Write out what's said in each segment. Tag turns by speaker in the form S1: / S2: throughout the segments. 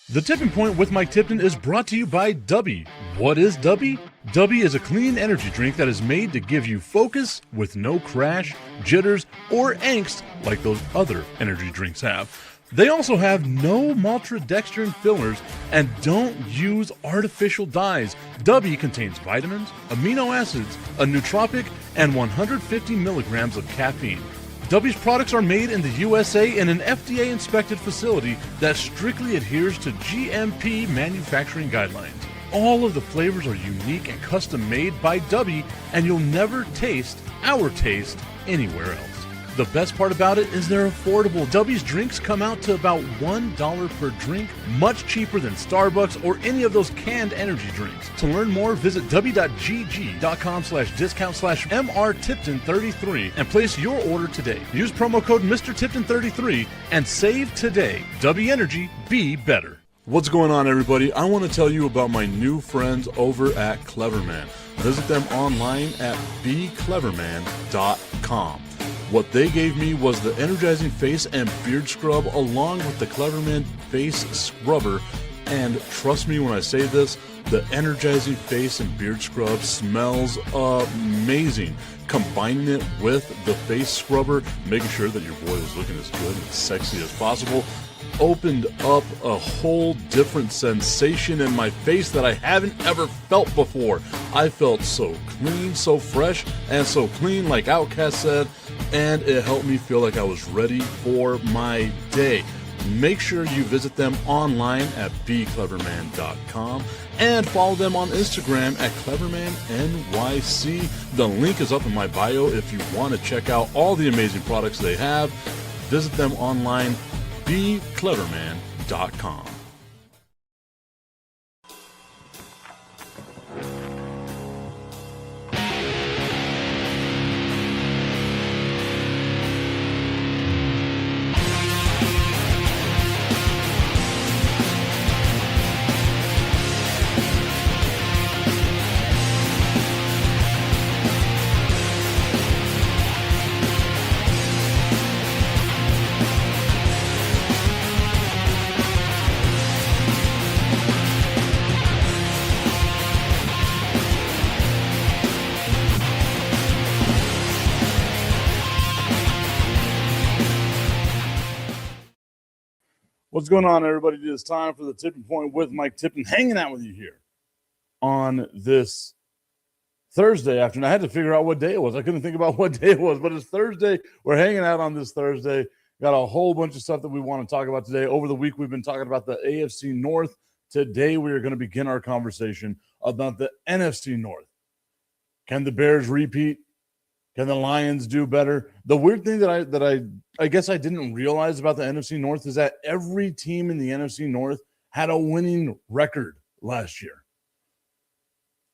S1: The Tipping Point with Mike Tipton is brought to you by Dubby. What is Dubby? Dubby is a clean energy drink that is made to give you focus with no crash, jitters, or angst like those other energy drinks have. They also have no maltodextrin fillers and don't use artificial dyes. Dubby contains vitamins, amino acids, a nootropic, and 150 milligrams of caffeine. Dubby's products are made in the USA in an FDA-inspected facility that strictly adheres to GMP manufacturing guidelines. All of the flavors are unique and custom-made by Dubby, and you'll never taste our taste anywhere else. The best part about it is they're affordable. Dubby's drinks come out to about $1 per drink, much cheaper than Starbucks or any of those canned energy drinks. To learn more, visit w.gg.com/discount/MRTipton33 and place your order today. Use promo code MrTipton33 and save today. Dubby Energy, be better. What's going on, everybody? I want to tell you about my new friends over at Cleverman. Visit them online at becleverman.com. What they gave me was the energizing face and beard scrub along with the Cleverman face scrubber. And trust me when I say this, the energizing face and beard scrub smells amazing. Combining it with the face scrubber, making sure that your boy was looking as good and sexy as possible, opened up a whole different sensation in my face that I haven't ever felt before. I felt so clean, so fresh, and so clean, like Outcast said, and it helped me feel like I was ready for my day. Make sure you visit them online at becleverman.com and follow them on Instagram at clevermannyc. The link is up in my bio if you want to check out all the amazing products they have. Visit them online, becleverman.com. What's going on, everybody? It is time for the Tipping Point with Mike Tipton, hanging out with you here on this Thursday afternoon. I had to figure out what day it was. I couldn't think about what day it was, but it's Thursday. We're hanging out on this Thursday. Got a whole bunch of stuff that we want to talk about today. Over the week, we've been talking about the AFC North. Today, we are going to begin our conversation about the NFC North. Can the Bears repeat? Can the Lions do better? The weird thing that I guess I didn't realize about the NFC North is that every team in the NFC North had a winning record last year.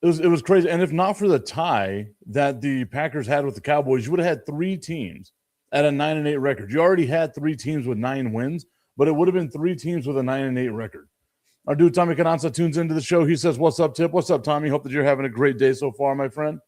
S1: It was crazy. And if not for the tie that the Packers had with the Cowboys, you would have had three teams at a 9-8 record. You already had three teams with 9 wins, but it would have been three teams with a 9-8 record. Our dude Tommy Cananza tunes into the show. He says, "What's up, Tip? What's up, Tommy? Hope that you're having a great day so far, my friend."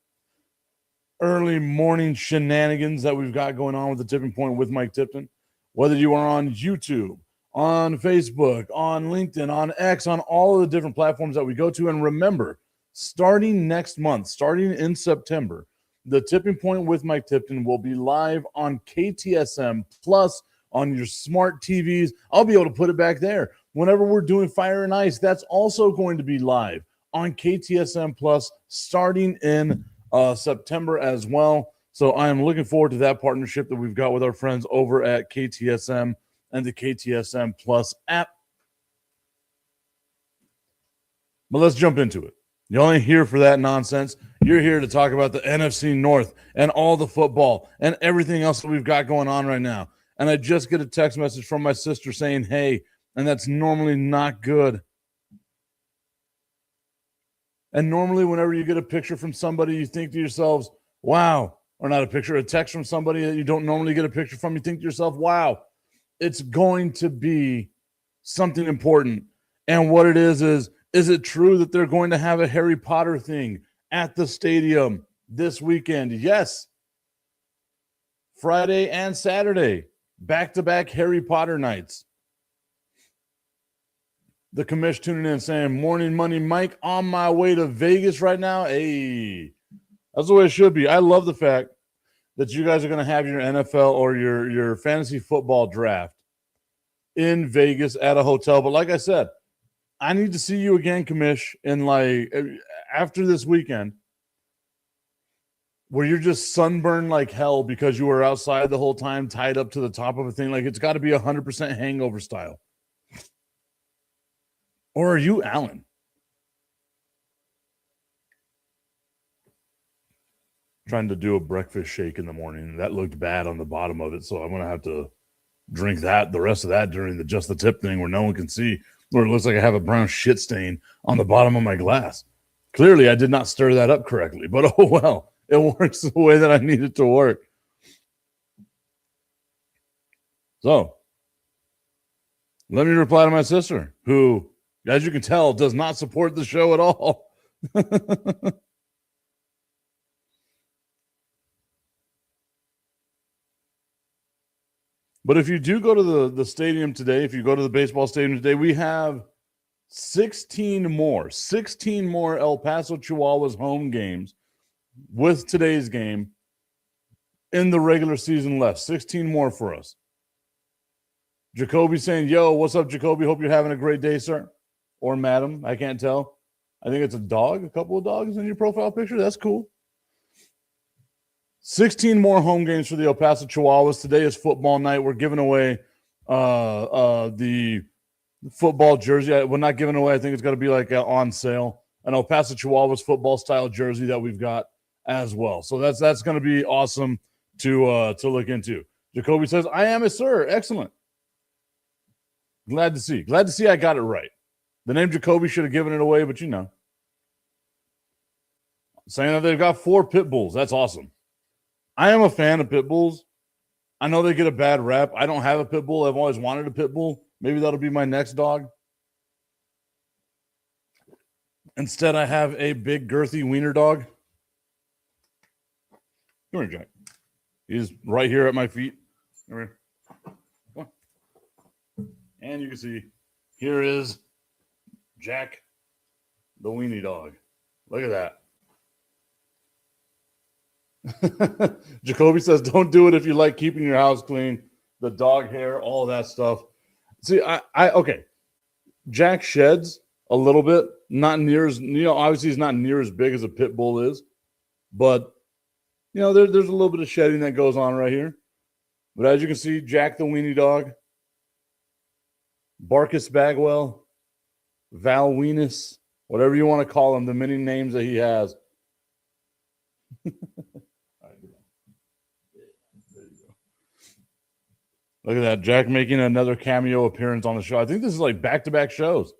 S1: Early morning shenanigans that we've got going on with the Tipping Point with Mike Tipton. Whether you are on YouTube, on Facebook, on LinkedIn, on X, on all of the different platforms that we go to. And remember, starting next month, starting in September, the Tipping Point with Mike Tipton will be live on KTSM Plus on your smart TVs. I'll be able to put it back there. Whenever we're doing Fire and Ice, that's also going to be live on KTSM Plus starting in September as well. So I am looking forward to that partnership that we've got with our friends over at KTSM and the KTSM Plus app. But let's jump into it. You're only here for that nonsense. You're here to talk about the NFC North and all the football and everything else that we've got going on right now. And I just get a text message from my sister saying, "Hey," and that's normally not good. And normally whenever you get a picture from somebody, you think to yourselves, wow, or not a picture, a text from somebody that you don't normally get a picture from, you think to yourself, wow, it's going to be something important. And what it is it true that they're going to have a Harry Potter thing at the stadium this weekend? Yes. Friday and Saturday, back-to-back Harry Potter nights. The commish tuning in saying, morning money, Mike, on my way to Vegas right now. Hey, that's the way it should be. I love the fact that you guys are going to have your NFL or your fantasy football draft in Vegas at a hotel. But like I said, I need to see you again, commish, in like after this weekend where you're just sunburned like hell because you were outside the whole time, tied up to the top of a thing. Like, it's got to be 100% hangover style. Or are you Alan? Trying to do a breakfast shake in the morning. That looked bad on the bottom of it, so I'm going to have to drink the rest of that during the Just the Tip thing where no one can see, where it looks like I have a brown shit stain on the bottom of my glass. Clearly, I did not stir that up correctly, but oh well. It works the way that I need it to work. So, let me reply to my sister, who, as you can tell, does not support the show at all. But if you do go to the stadium today, if you go to the baseball stadium today, we have 16 more El Paso Chihuahuas home games with today's game in the regular season left. 16 more for us. Jacoby saying, yo, what's up, Jacoby? Hope you're having a great day, sir. Or madam. I can't tell. I think it's a dog, a couple of dogs in your profile picture. That's cool. 16 more home games for the El Paso Chihuahuas. Today is football night. We're giving away the football jersey. We're not giving away. I think it's going to be like on sale. An El Paso Chihuahuas football style jersey that we've got as well. So that's going to be awesome to look into. Jacoby says, I am a sir. Excellent. Glad to see. Glad to see I got it right. The name Jacoby should have given it away, but you know. Saying that they've got 4 pit bulls. That's awesome. I am a fan of pit bulls. I know they get a bad rap. I don't have a pit bull. I've always wanted a pit bull. Maybe that'll be my next dog. Instead, I have a big, girthy wiener dog. Come here, Jack. He's right here at my feet. Come here. Come on. And you can see, here is Jack, the weenie dog. Look at that. Jacoby says, don't do it if you like keeping your house clean. The dog hair, all that stuff. See, okay. Jack sheds a little bit, not near as, obviously he's not near as big as a pit bull is, but, there's a little bit of shedding that goes on right here. But as you can see, Jack the weenie dog, Barkus Bagwell, Val Weenus, whatever you want to call him, the many names that he has. Look at that. Jack making another cameo appearance on the show. I think this is like back-to-back shows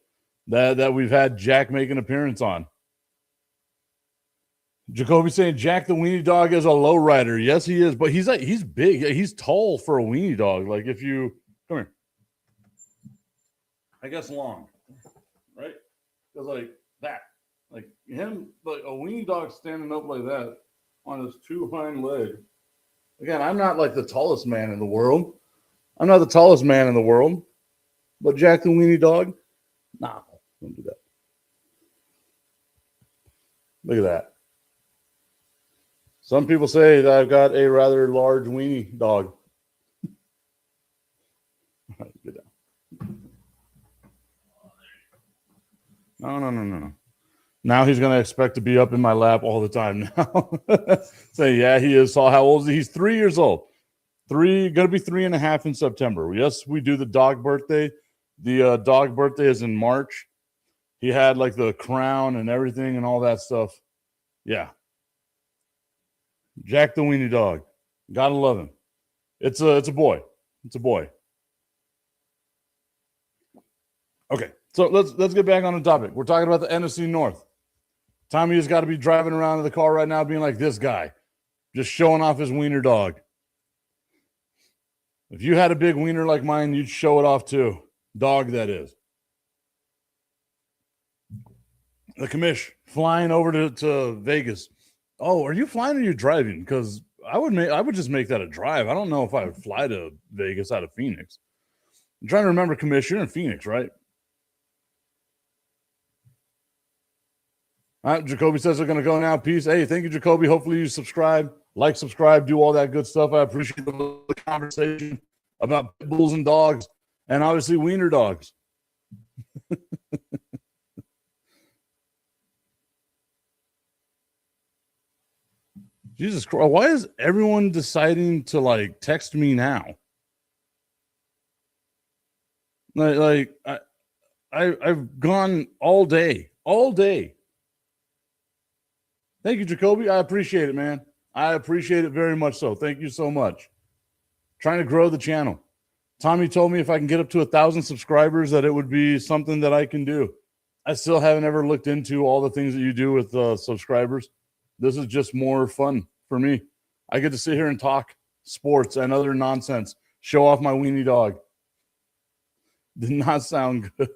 S1: that we've had Jack make an appearance on. Jacoby saying Jack the weenie dog is a low rider. Yes, he is, but he's big. He's tall for a weenie dog. Like if you come here, I guess long, right? Because like that, like him, like a weenie dog standing up like that on his 2 hind legs. Again, I'm not like the tallest man in the world. I'm not the tallest man in the world, but Jack the weenie dog, nah, don't do that. Look at that. Some people say that I've got a rather large weenie dog. All right, get down. No. Now he's going to expect to be up in my lap all the time now. Say, yeah, he is. So how old is he? He's 3 years old. Going to be 3.5 in September. Yes, we do the dog birthday. The dog birthday is in March. He had like the crown and everything and all that stuff. Yeah. Jack the weenie dog. Gotta love him. It's a boy. It's a boy. Okay, so let's get back on the topic. We're talking about the NFC North. Tommy has got to be driving around in the car right now being like this guy, just showing off his wiener dog. If you had a big wiener like mine, you'd show it off too. Dog, that is. The commish flying over to Vegas. Oh, are you flying or are you driving? Because I would just make that a drive. I don't know if I would fly to Vegas out of Phoenix. I'm trying to remember, commish, you're in Phoenix, right? Jacoby says they're going to go now. Peace. Hey, thank you, Jacoby. Hopefully you subscribe, subscribe, do all that good stuff. I appreciate the conversation about pit bulls and dogs, and obviously wiener dogs. Jesus Christ, why is everyone deciding to like text me now? I've gone all day. Thank you, Jacoby. I appreciate it, man. I appreciate it very much so. Thank you so much. Trying to grow the channel. Tommy told me if I can get up to 1,000 subscribers that it would be something that I can do. I still haven't ever looked into all the things that you do with subscribers. This is just more fun for me. I get to sit here and talk sports and other nonsense. Show off my weenie dog. Did not sound good.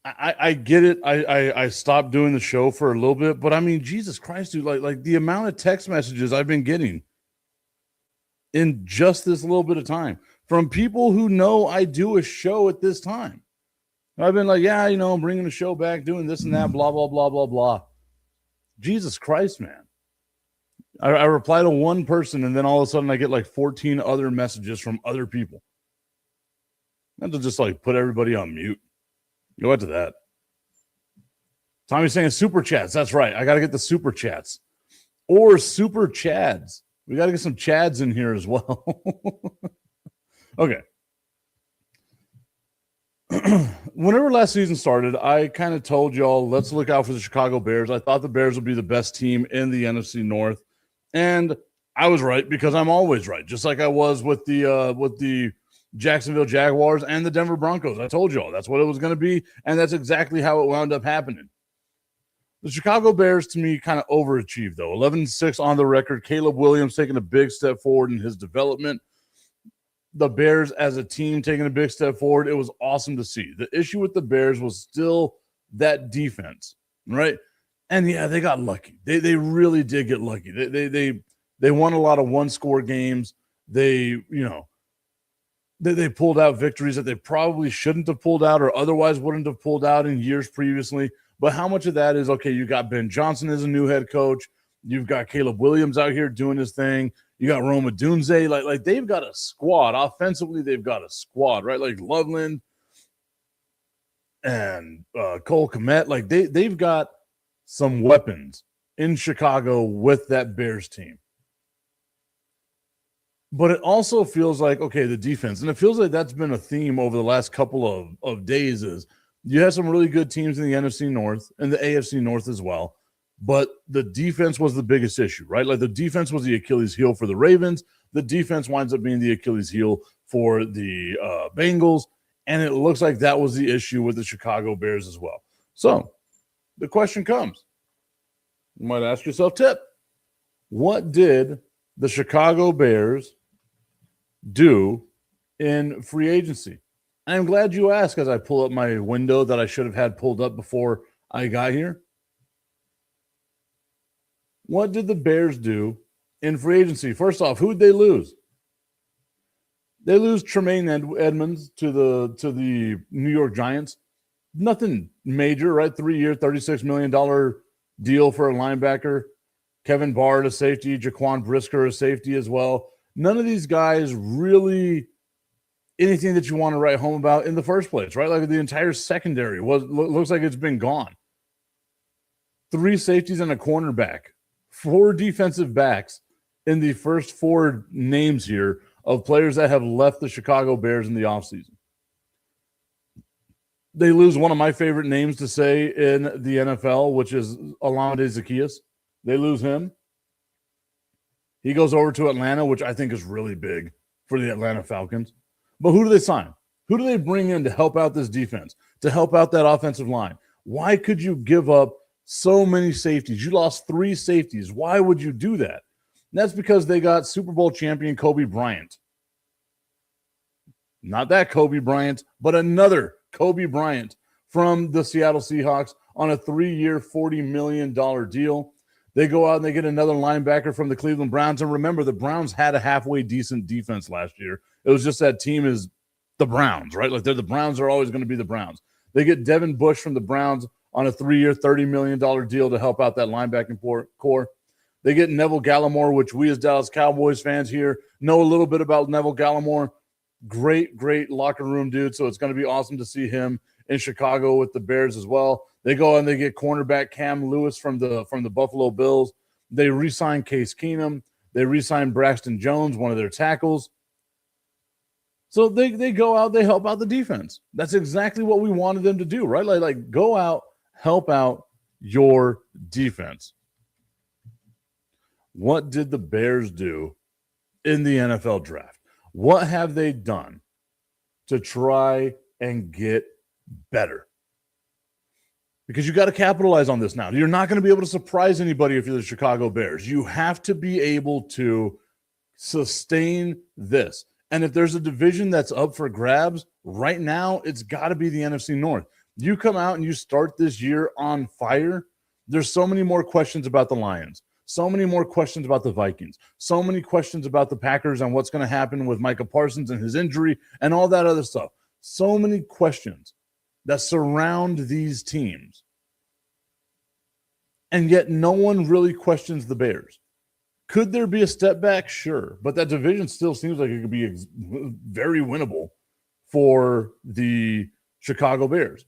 S1: I get it. I stopped doing the show for a little bit, but I mean, Jesus Christ, dude, like the amount of text messages I've been getting in just this little bit of time from people who know I do a show at this time. I've been like, yeah, you know, I'm bringing the show back, doing this and that, blah, blah, blah, blah, blah. Jesus Christ, man. I reply to one person, and then all of a sudden I get like 14 other messages from other people. I have to just like put everybody on mute. Go into that. Tommy's saying super chats. That's right. I got to get the super chats or super chads. We got to get some chads in here as well. Okay. Whenever last season started, I kind of told y'all, let's look out for the Chicago Bears. I thought the Bears would be the best team in the NFC North. And I was right because I'm always right, just like I was with the Jacksonville Jaguars and the Denver Broncos. I told y'all that's what it was going to be, and that's exactly how it wound up happening. The Chicago Bears, to me, kind of overachieved, though. 11-6 on the record. Caleb Williams taking a big step forward in his development. The Bears as a team taking a big step forward. It was awesome to see. The issue with the Bears was still that defense, right? And yeah, they got lucky. They really did get lucky. They won a lot of one-score games. They pulled out victories that they probably shouldn't have pulled out or otherwise wouldn't have pulled out in years previously. But how much of that is, okay, you got Ben Johnson as a new head coach. You've got Caleb Williams out here doing his thing. You got Roma Dunze. Like they've got a squad. Offensively, they've got a squad, right? Like Loveland and Cole Kmet. Like they've got some weapons in Chicago with that Bears team. But it also feels like, okay, the defense, and it feels like that's been a theme over the last couple of days, is you have some really good teams in the NFC North and the AFC North as well, but the defense was the biggest issue, right? Like the defense was the Achilles heel for the Ravens. The defense winds up being the Achilles heel for the Bengals, and it looks like that was the issue with the Chicago Bears as well. So the question comes. You might ask yourself, Tip, what did the Chicago Bears do in free agency? I'm glad you asked as I pull up my window that I should have had pulled up before I got here. What did the Bears do in free agency? First off, who'd they lose? They lose Tremaine Edmonds to the New York Giants. Nothing major, right? 3-year, $36 million deal for a linebacker. Kevin Bard, a safety. Jaquan Brisker, a safety as well. None of these guys really anything that you want to write home about in the first place, right? Like the entire secondary looks like it's been gone. 3 safeties and a cornerback. 4 defensive backs in the first 4 names here of players that have left the Chicago Bears in the offseason. They lose one of my favorite names to say in the NFL, which is Olamide Zaccheaus. They lose him. He goes over to Atlanta, which I think is really big for the Atlanta Falcons. But who do they sign? Who do they bring in to help out this defense, to help out that offensive line? Why could you give up so many safeties? You lost 3 safeties. Why would you do that? And that's because they got Super Bowl champion Kobe Bryant. Not that Kobe Bryant, but another Kobe Bryant from the Seattle Seahawks on a 3-year, $40 million deal. They go out and they get another linebacker from the Cleveland Browns. And remember, the Browns had a halfway decent defense last year. It was just that team is the Browns, right? Like the Browns are always going to be the Browns. They get Devin Bush from the Browns on a 3-year, $30 million deal to help out that linebacking core. They get Neville Gallimore, which we as Dallas Cowboys fans here know a little bit about Neville Gallimore. Great, great locker room dude. So it's going to be awesome to see him in Chicago with the Bears as well. They go and they get cornerback Cam Lewis from the Buffalo Bills. They re-sign Case Keenum. They re-sign Braxton Jones, one of their tackles. So they go out, they help out the defense. That's exactly what we wanted them to do, right? Like go out, help out your defense. What did the Bears do in the NFL draft? What have they done to try and get better? Because you got to capitalize on this now. You're not going to be able to surprise anybody if you're the Chicago Bears. You have to be able to sustain this. And if there's a division that's up for grabs right now, it's got to be the NFC North. You come out and you start this year on fire, there's so many more questions about the Lions, so many more questions about the Vikings, so many questions about the Packers and what's going to happen with Micah Parsons and his injury and all that other stuff. So many questions that surround these teams. And yet no one really questions the Bears. Could there be a step back? Sure. But that division still seems like it could be very winnable for the Chicago Bears.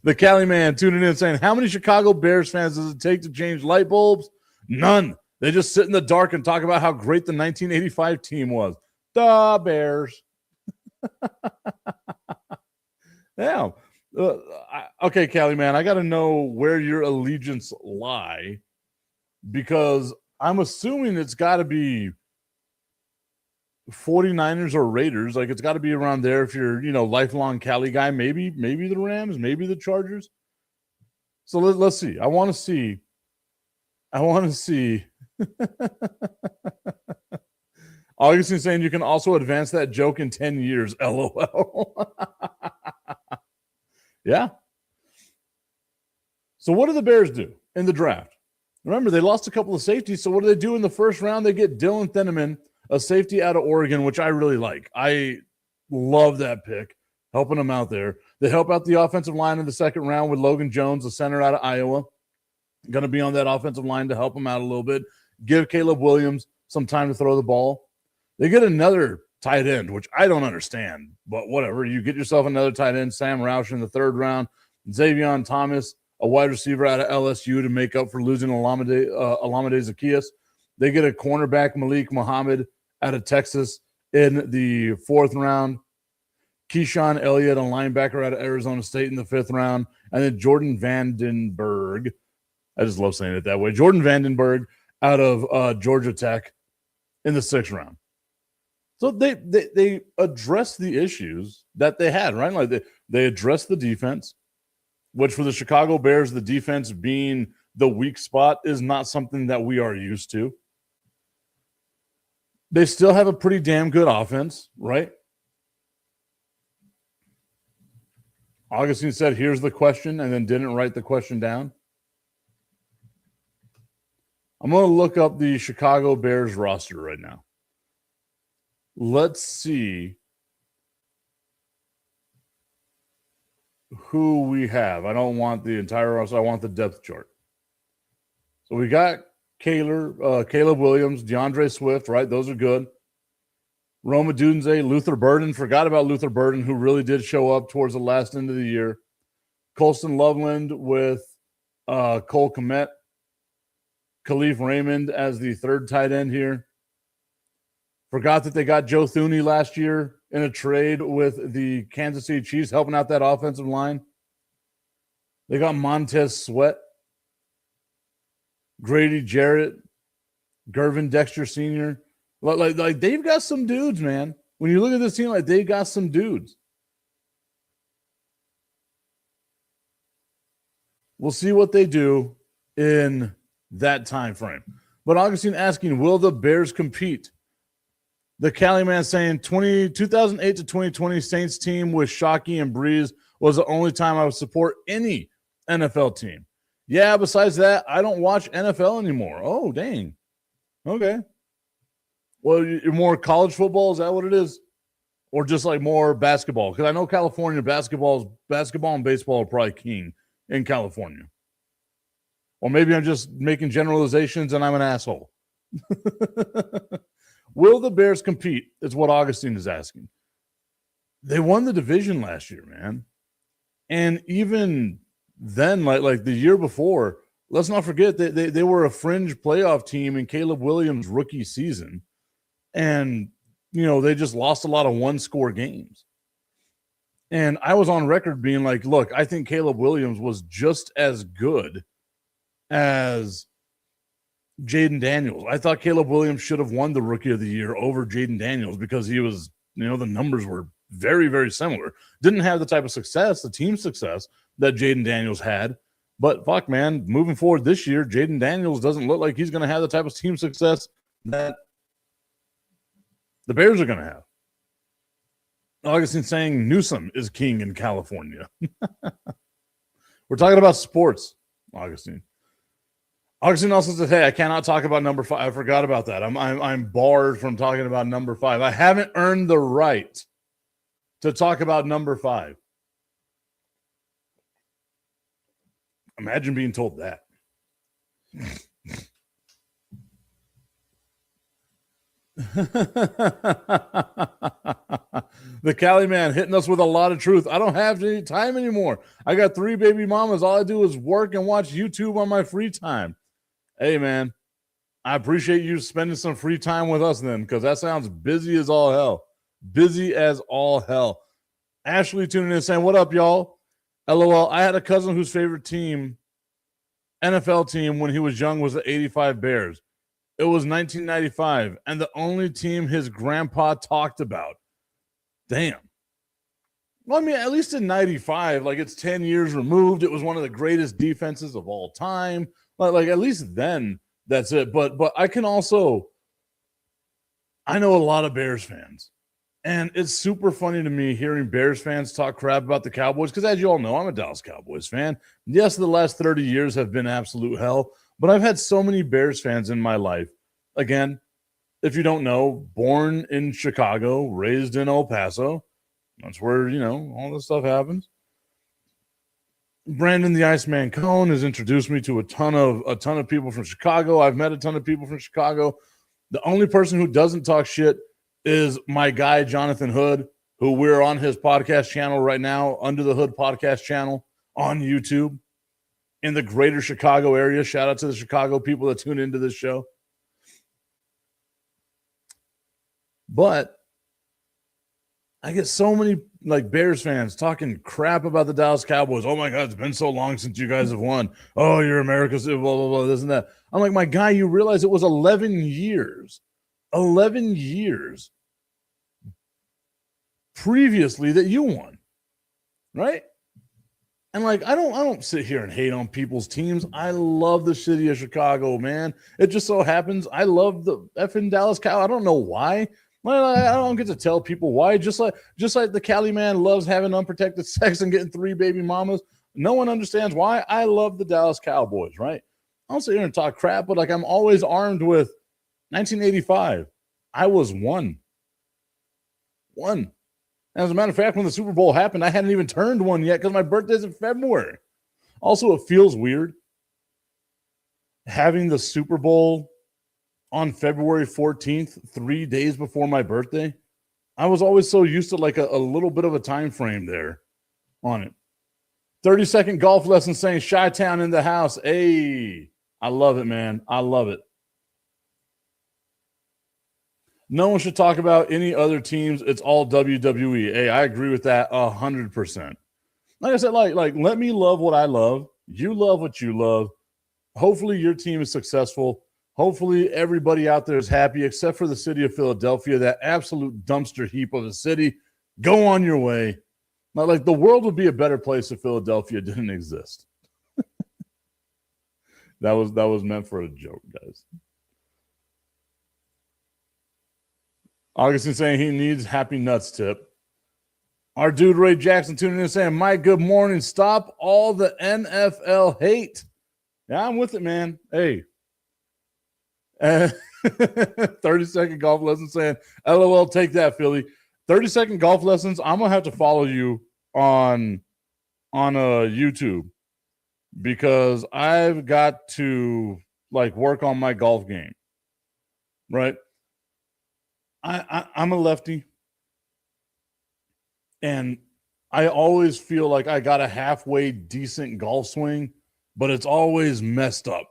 S1: The Cali man tuning in saying, how many Chicago Bears fans does it take to change light bulbs? None. They just sit in the dark and talk about how great the 1985 team was. The Bears. Yeah. Okay, Cali man, I got to know where your allegiance lie, because I'm assuming it's got to be 49ers or Raiders. Like it's got to be around there if you're, lifelong Cali guy. Maybe the Rams, maybe the Chargers. So let's see. I want to see. Augustine saying you can also advance that joke in 10 years. LOL. Yeah. So what do the Bears do in the draft? Remember, they lost a couple of safeties. So what do they do in the first round? They get Dylan Thieneman, a safety out of Oregon, which I really like. I love that pick, helping them out there. They help out the offensive line in the second round with Logan Jones, a center out of Iowa. Going to be on that offensive line to help them out a little bit. Give Caleb Williams some time to throw the ball. They get another tight end, which I don't understand, but whatever. You get yourself another tight end, Sam Roush in the third round. Xavion Thomas, a wide receiver out of LSU to make up for losing Olamide Zaccheaus. They get a cornerback, Malik Muhammad, out of Texas in the fourth round. Keyshawn Elliott, a linebacker out of Arizona State in the fifth round. And then Jordan Vandenberg. I just love saying it that way. Jordan Vandenberg out of Georgia Tech in the sixth round. So they address the issues that they had, right? Like they address the defense, which for the Chicago Bears, the defense being the weak spot is not something that we are used to. They still have a pretty damn good offense, right? Augustine said, here's the question, and then didn't write the question down. I'm going to look up the Chicago Bears roster right now. Let's see who we have. I don't want the entire roster. I want the depth chart. So we got Caleb Williams, DeAndre Swift, right? Those are good. Roma Dunze, Luther Burden. Forgot about Luther Burden, who really did show up towards the last end of the year. Colston Loveland with Cole Kmet. Khalif Raymond as the third tight end here. Forgot that they got Joe Thuney last year in a trade with the Kansas City Chiefs, helping out that offensive line. They got Montez Sweat, Grady Jarrett, Gervin Dexter Sr. Like they've got some dudes, man. When you look at this team, like they got some dudes. We'll see what they do in that time frame. But Augustine asking, will the Bears compete? The Cali man saying 2008 to 2020 Saints team with Shockey and Breeze was the only time I would support any NFL team. Yeah, besides that, I don't watch NFL anymore. Oh, dang. Okay. Well, you're more college football? Is that what it is? Or just like more basketball? Because I know California basketball and baseball are probably king in California. Or maybe I'm just making generalizations and I'm an asshole. Will the Bears compete? Is what Augustine is asking. They won the division last year, man. And even then, like the year before, let's not forget that they were a fringe playoff team in Caleb Williams' rookie season. And, they just lost a lot of one-score games. And I was on record being like, look, I think Caleb Williams was just as good as Jaden Daniels. I thought Caleb Williams should have won the Rookie of the Year over Jaden Daniels because he was, the numbers were very, very similar. Didn't have the type of success, the team success that Jaden Daniels had. But fuck, man, moving forward this year, Jaden Daniels doesn't look like he's going to have the type of team success that the Bears are going to have. Augustine saying Newsom is king in California. We're talking about sports, Augustine. Augustine also said, hey, I cannot talk about number 5. I forgot about that. I'm barred from talking about number 5. I haven't earned the right to talk about number 5. Imagine being told that. The Cali man hitting us with a lot of truth. I don't have any time anymore. I got 3 baby mamas. All I do is work and watch YouTube on my free time. Hey, man, I appreciate you spending some free time with us then, because that sounds busy as all hell. Busy as all hell. Ashley tuning in saying, what up, y'all? LOL. I had a cousin whose favorite team, NFL team, when he was young was the 85 Bears. It was 1995, and the only team his grandpa talked about. Damn. Well, I mean, at least in 95, like it's 10 years removed. It was one of the greatest defenses of all time. Like at least then, that's it. But I can also, I know a lot of Bears fans, and it's super funny to me hearing Bears fans talk crap about the Cowboys, because as you all know, I'm a Dallas Cowboys fan. Yes, the last 30 years have been absolute hell, but I've had so many Bears fans in my life. Again, if you don't know, born in Chicago, raised in El Paso. That's where, all this stuff happens. Brandon the Iceman Cohn has introduced me to a ton of people from Chicago. I've met a ton of people from Chicago. The only person who doesn't talk shit is my guy, Jonathan Hood, who we're on his podcast channel right now, Under the Hood podcast channel on YouTube in the greater Chicago area. Shout out to the Chicago people that tune into this show. But I get so many Bears fans talking crap about the Dallas Cowboys. Oh my God, it's been so long since you guys have won. Oh, you're America's blah, blah, blah, this and that. I'm like, my guy, you realize it was 11 years. 11 years previously that you won. Right? And I don't sit here and hate on people's teams. I love the city of Chicago, man. It just so happens I love the effing Dallas Cowboys. I don't know why. I don't get to tell people why. Just like the Cali man loves having unprotected sex and getting 3 baby mamas. No one understands why. I love the Dallas Cowboys, right? I don't sit here and talk crap, but I'm always armed with 1985. I was one. As a matter of fact, when the Super Bowl happened, I hadn't even turned 1 yet because my birthday's in February. Also, it feels weird having the Super Bowl on February 14th, 3 days before my birthday. I was always so used to a little bit of a time frame there on it. 30-second golf lesson saying Chi-Town in the house. Hey, I love it, man. I love it. No one should talk about any other teams. It's all WWE. Hey, I agree with that 100%. Like I said, let me love what I love. You love what you love. Hopefully your team is successful. Hopefully everybody out there is happy, except for the city of Philadelphia, that absolute dumpster heap of a city. Go on your way. The world would be a better place if Philadelphia didn't exist. That was meant for a joke, guys. Augustine saying he needs happy nuts tip. Our dude Ray Jackson tuning in saying, Mike, good morning. Stop all the NFL hate. Yeah, I'm with it, man. Hey. 30-second golf lesson saying, LOL, take that, Philly. 30-second golf lessons. I'm going to have to follow you on YouTube because I've got to work on my golf game, right? I'm a lefty, and I always feel like I got a halfway decent golf swing, but it's always messed up.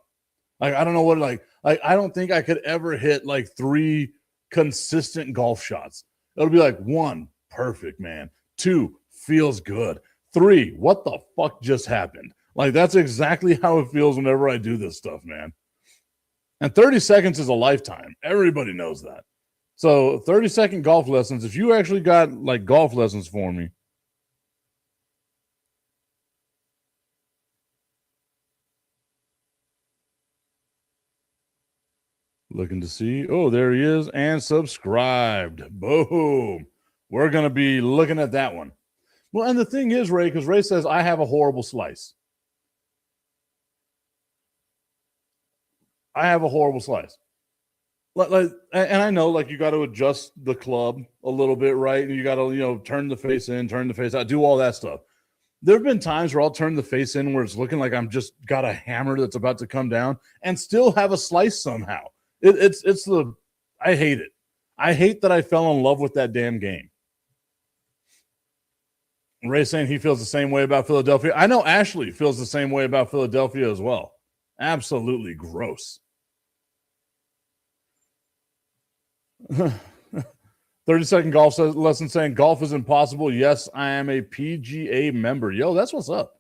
S1: I don't know what I don't think I could ever hit 3 consistent golf shots. It'll be 1, perfect, man. 2, feels good. 3, what the fuck just happened? That's exactly how it feels whenever I do this stuff, man. And 30 seconds is a lifetime. Everybody knows that. So 30-second golf lessons, if you actually got golf lessons for me, looking to see. Oh, there he is. And subscribed. Boom. We're going to be looking at that one. Well, and the thing is, Ray, because Ray says, I have a horrible slice. I have a horrible slice. And I know, you got to adjust the club a little bit, right? And you got to, turn the face in, turn the face out, do all that stuff. There have been times where I'll turn the face in where it's looking like I'm just got a hammer that's about to come down and still have a slice somehow. I hate it. I hate that I fell in love with that damn game. Ray saying he feels the same way about Philadelphia. I know Ashley feels the same way about Philadelphia as well. Absolutely gross. 30-second golf lesson saying golf is impossible. Yes, I am a PGA member. Yo, that's what's up.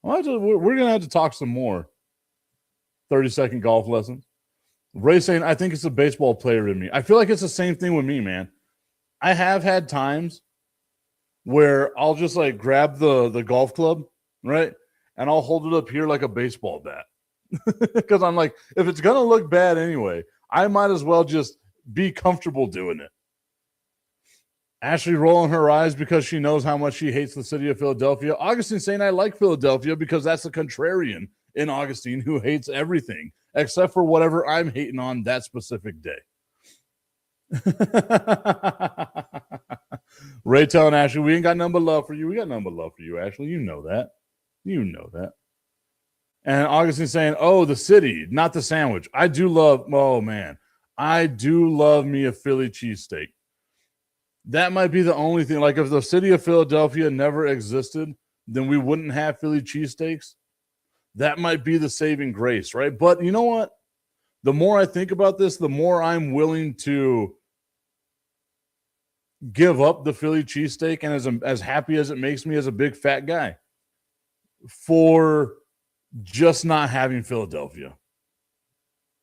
S1: We're going to have to talk some more. 30-second golf lessons. Ray saying, I think it's a baseball player in me. I feel like it's the same thing with me, man. I have had times where I'll just grab the golf club, right? And I'll hold it up here like a baseball bat. Because I'm if it's going to look bad anyway, I might as well just be comfortable doing it. Ashley rolling her eyes because she knows how much she hates the city of Philadelphia. Augustine saying, I like Philadelphia because that's a contrarian in Augustine who hates everything except for whatever I'm hating on that specific day. Ray telling Ashley, we ain't got nothing but love for you. We got nothing but love for you, Ashley. You know that. You know that. And Augustine saying, oh, the city, not the sandwich. I do love me a Philly cheesesteak. That might be the only thing. If the city of Philadelphia never existed, then we wouldn't have Philly cheesesteaks. That might be the saving grace, right? But you know what? The more I think about this, the more I'm willing to give up the Philly cheesesteak, and as happy as it makes me as a big fat guy, for just not having Philadelphia.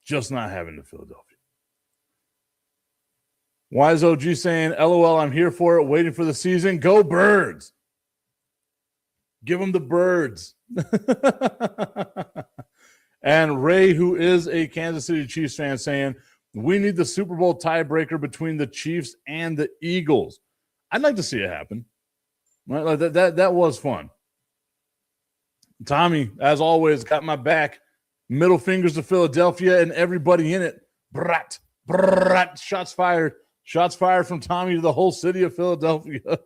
S1: Just not having the Philadelphia. Wise OG saying, LOL, I'm here for it, waiting for the season. Go Birds. Give them the birds. And Ray, who is a Kansas City Chiefs fan, saying, we need the Super Bowl tiebreaker between the Chiefs and the Eagles. I'd like to see it happen. Right? That was fun. Tommy, as always, got my back. Middle fingers to Philadelphia and everybody in it. Brat, brat, shots fired. Shots fired from Tommy to the whole city of Philadelphia.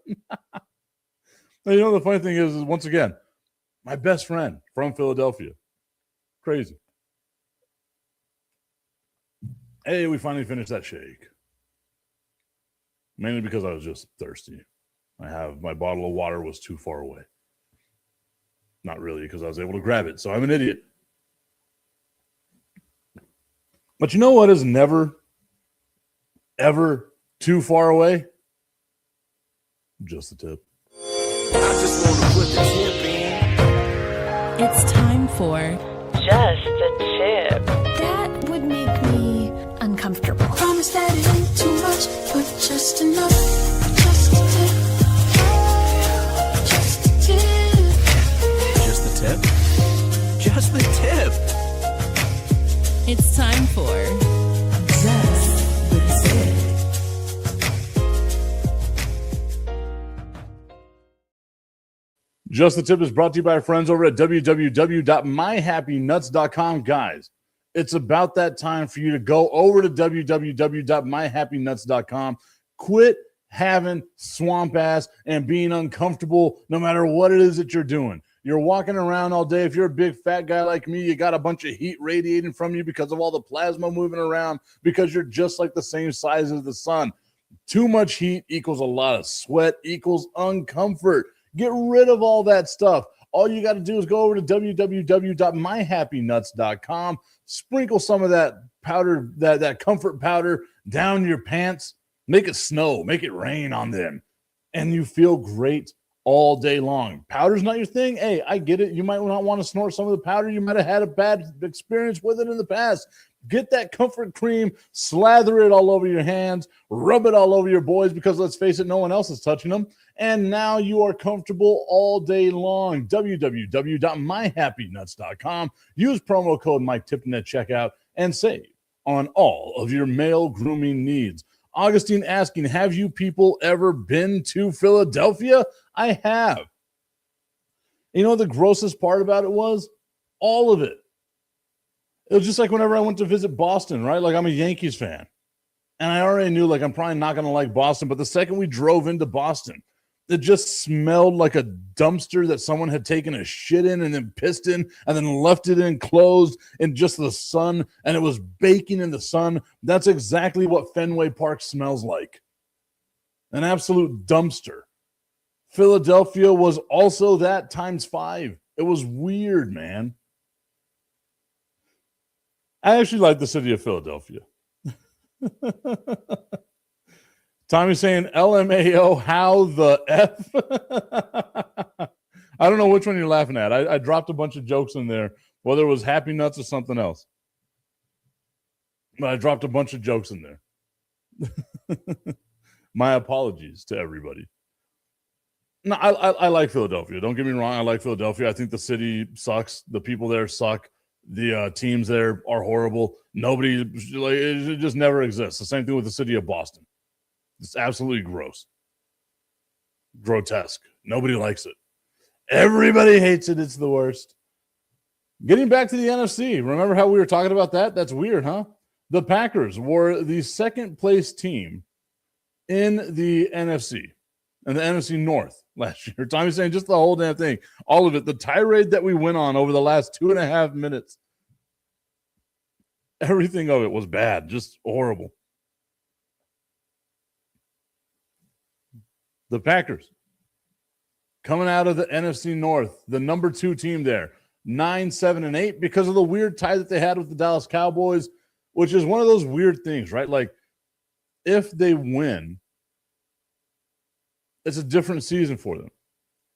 S1: The funny thing is, once again, my best friend from Philadelphia. Crazy. Hey, we finally finished that shake. Mainly because I was just thirsty. My bottle of water was too far away. Not really, because I was able to grab it, so I'm an idiot. But you know what is never, ever too far away? Just the tip.
S2: I just want to put the tip in.
S3: It's time for
S4: Just a Tip.
S3: That would make me uncomfortable.
S5: Promise that it ain't too much, but just enough. Just a tip. Just a tip.
S2: Just the tip. Just the tip.
S3: It's time for Just the Tip.
S1: Just the Tip is brought to you by our friends over at www.myhappynuts.com. Guys, it's about that time for you to go over to www.myhappynuts.com. Quit having swamp ass and being uncomfortable no matter what it is that you're doing. You're walking around all day. If you're a big fat guy like me, you got a bunch of heat radiating from you because of all the plasma moving around, because you're just like the same size as the sun. Too much heat equals a lot of sweat equals uncomfort. Get rid of all that stuff. All you got to do is go over to www.myhappynuts.com, sprinkle some of that powder, that comfort powder down your pants, make it snow, make it rain on them, and you feel great all day long. Powder's not your thing. Hey, I get it. You might not want to snort some of the powder. You might have had a bad experience with it in the past. Get that comfort cream, slather it all over your hands, rub it all over your boys, because let's face it, no one else is touching them. And now you are comfortable all day long. www.myhappynuts.com. Use promo code Mike Tipton at checkout and save on all of your male grooming needs. Augustine asking, have you people ever been to Philadelphia? I have. You know, the grossest part about it was all of it. It was just like whenever I went to visit Boston, right? Like, I'm a Yankees fan. And I already knew, like, I'm probably not going to like Boston. But the second we drove into Boston, it just smelled like a dumpster that someone had taken a shit in and then pissed in and then left it enclosed in just the sun. And it was baking in the sun. That's exactly what Fenway Park smells like. An absolute dumpster. Philadelphia was also that times 5. It was weird, man. I actually like the city of Philadelphia. Tommy's saying LMAO, how the F? I don't know which one you're laughing at. I dropped a bunch of jokes in there, whether it was Happy Nuts or something else. But I dropped a bunch of jokes in there. My apologies to everybody. No, I like Philadelphia. Don't get me wrong. I like Philadelphia. I think the city sucks. The people there suck. The teams there are horrible. Nobody, like, it just never exists. The same thing with the city of Boston. It's absolutely gross. Grotesque. Nobody likes it. Everybody hates it. It's the worst. Getting back to the NFC. Remember how we were talking about that? That's weird, huh? The Packers were the second place team in the NFC and the NFC North last year. Tommy's saying just the whole damn thing. All of it. The tirade that we went on over the last 2.5 minutes. Everything of it was bad. Just horrible. The Packers coming out of the NFC North, the number 2 team there, 9-7-8, because of the weird tie that they had with the Dallas Cowboys, which is one of those weird things, right? Like, if they win, it's a different season for them.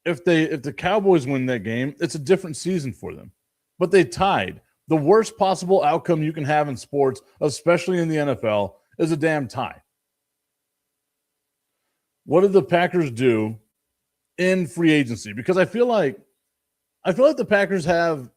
S1: If the Cowboys win that game, it's a different season for them. But they tied. The worst possible outcome you can have in sports, especially in the NFL, is a damn tie. What did the Packers do in free agency? Because I feel like the Packers have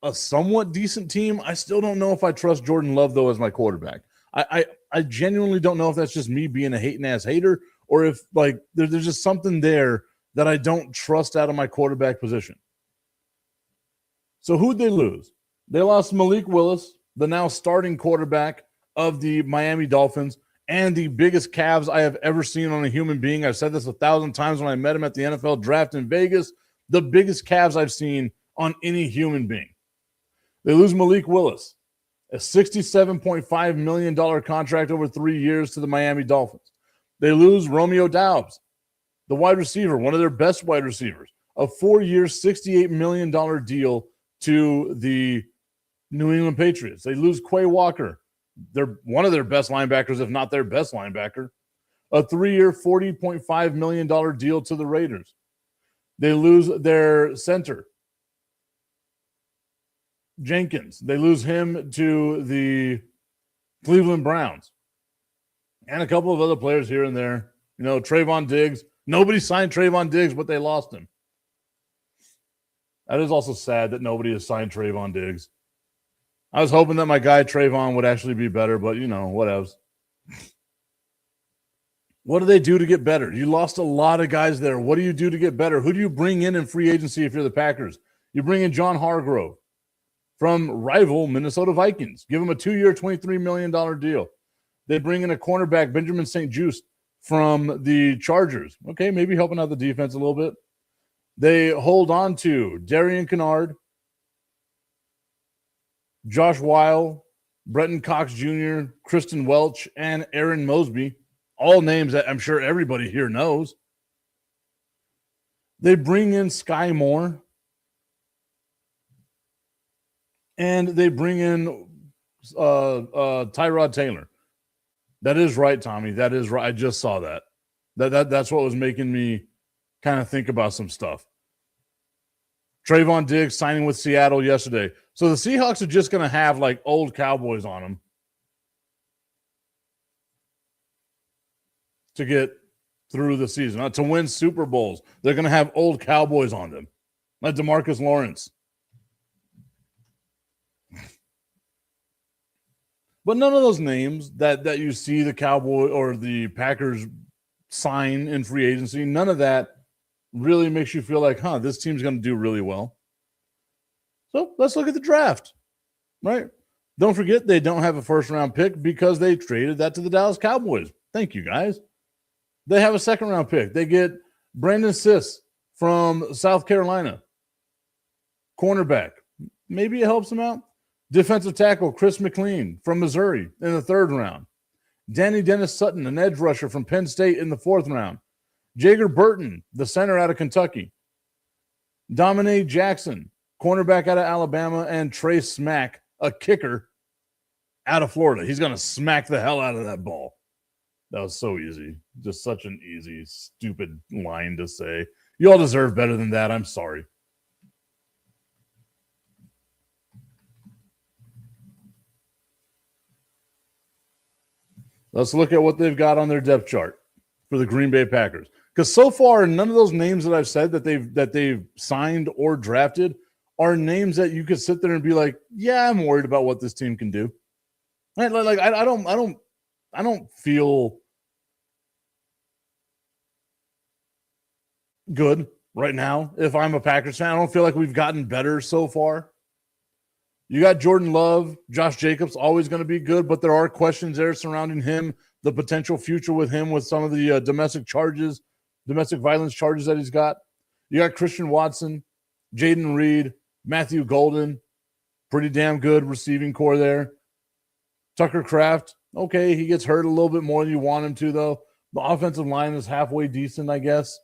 S1: a somewhat decent team. I still don't know if I trust Jordan Love, though, as my quarterback. I genuinely don't know if that's just me being a hating-ass hater, or if, like, there's just something there that I don't trust out of my quarterback position. So who'd they lose? They lost Malik Willis, the now starting quarterback of the Miami Dolphins, and the biggest calves I have ever seen on a human being. I've said this 1,000 times when I met him at the NFL draft in Vegas. The biggest calves I've seen on any human being. They lose Malik Willis, a $67.5 million contract over 3 years to the Miami Dolphins. They lose Romeo Doubs, the wide receiver, one of their best wide receivers, a 4-year, $68 million deal to the New England Patriots. They lose Quay Walker. They're one of their best linebackers, if not their best linebacker. A 3-year, $40.5 million deal to the Raiders. They lose their center, Jenkins. They lose him to the Cleveland Browns. And a couple of other players here and there. You know, Trayvon Diggs. Nobody signed Trayvon Diggs, but they lost him. That is also sad that nobody has signed Trayvon Diggs. I was hoping that my guy Trayvon would actually be better, but, you know, what else? What do they do to get better? You lost a lot of guys there. What do you do to get better? Who do you bring in free agency if you're the Packers? You bring in John Hargrove from rival Minnesota Vikings. Give him a 2-year, $23 million deal. They bring in a cornerback, Benjamin St. Juste, from the Chargers. Okay, maybe helping out the defense a little bit. They hold on to Darian Kennard, Josh Weil, Bretton Cox Jr., Kristen Welch, and Aaron Mosby. All names that I'm sure everybody here knows. They bring in Sky Moore. And they bring in Tyrod Taylor. That is right, Tommy. That is right. I just saw that. That's what was making me kind of think about some stuff. Trayvon Diggs signing with Seattle yesterday. So the Seahawks are just going to have like old Cowboys on them to get through the season. To win Super Bowls, they're going to have old Cowboys on them, like DeMarcus Lawrence. But none of those names that you see the Cowboy or the Packers sign in free agency, none of that really makes you feel like, this team's going to do really well. So let's look at the draft, right? Don't forget they don't have a first-round pick because they traded that to the Dallas Cowboys. Thank you, guys. They have a second-round pick. They get Brandon Siss from South Carolina, cornerback. Maybe it helps them out. Defensive tackle Chris McLean from Missouri in the 3rd round. Danny Dennis Sutton, an edge rusher from Penn State in the 4th round. Jager Burton, the center out of Kentucky. Dominique Jackson, cornerback out of Alabama. And Trey Smack, a kicker out of Florida. He's going to smack the hell out of that ball. That was so easy. Just such an easy, stupid line to say. You all deserve better than that. I'm sorry. Let's look at what they've got on their depth chart for the Green Bay Packers. Because so far, none of those names that I've said that they've signed or drafted are names that you could sit there and be like, yeah, I'm worried about what this team can do. Right? Like I don't feel good right now. If I'm a Packers fan, I don't feel like we've gotten better so far. You got Jordan Love, Josh Jacobs, always going to be good, but there are questions there surrounding him, the potential future with him with some of the domestic violence charges that he's got. You got Christian Watson, Jaden Reed, Matthew Golden, pretty damn good receiving core there. Tucker Kraft, okay, he gets hurt a little bit more than you want him to, though. The offensive line is halfway decent, I guess.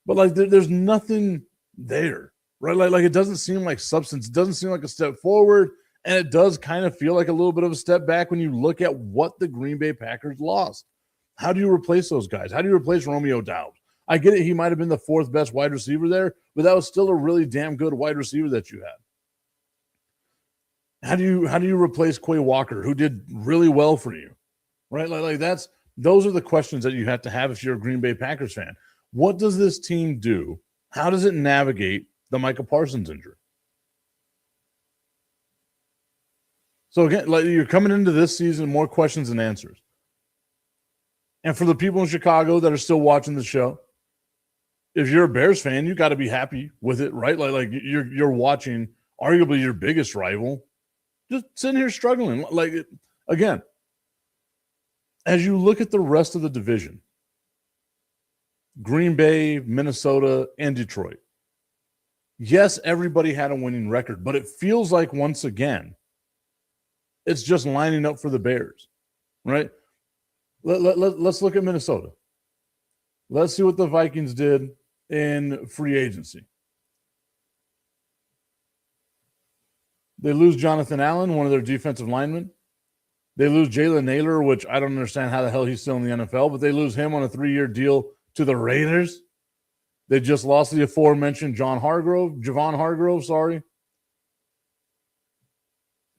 S1: But, like, there's nothing there. Right, like it doesn't seem like substance. It doesn't seem like a step forward, and it does kind of feel like a little bit of a step back when you look at what the Green Bay Packers lost. How do you replace those guys? How do you replace Romeo Doubs? I get it; he might have been the 4th best wide receiver there, but that was still a really damn good wide receiver that you had. How do you replace Quay Walker, who did really well for you? Right, like those are the questions that you have to have if you're a Green Bay Packers fan. What does this team do? How does it navigate the Micah Parsons injury? So again, like you're coming into this season, more questions than answers. And for the people in Chicago that are still watching the show, if you're a Bears fan, you got to be happy with it, right? Like you're watching arguably your biggest rival just sitting here struggling. Like again, as you look at the rest of the division, Green Bay, Minnesota, and Detroit. Yes, everybody had a winning record, but it feels like once again, it's just lining up for the Bears, right? Let's look at Minnesota. Let's see what the Vikings did in free agency. They lose Jonathan Allen, one of their defensive linemen. They lose Jalen Naylor, which I don't understand how the hell he's still in the NFL, but they lose him on a 3-year deal to the Raiders. They just lost the aforementioned Javon Hargrove, sorry.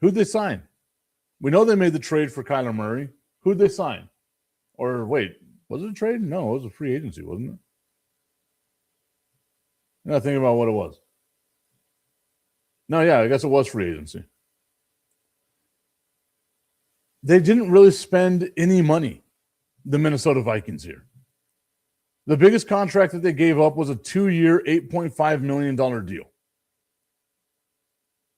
S1: Who'd they sign? We know they made the trade for Kyler Murray. Who'd they sign? Or wait, was it a trade? No, it was a free agency, wasn't it? I'm not thinking about what it was. No, yeah, I guess it was free agency. They didn't really spend any money. the Minnesota Vikings here. The biggest contract that they gave up was a 2-year, $8.5 million deal.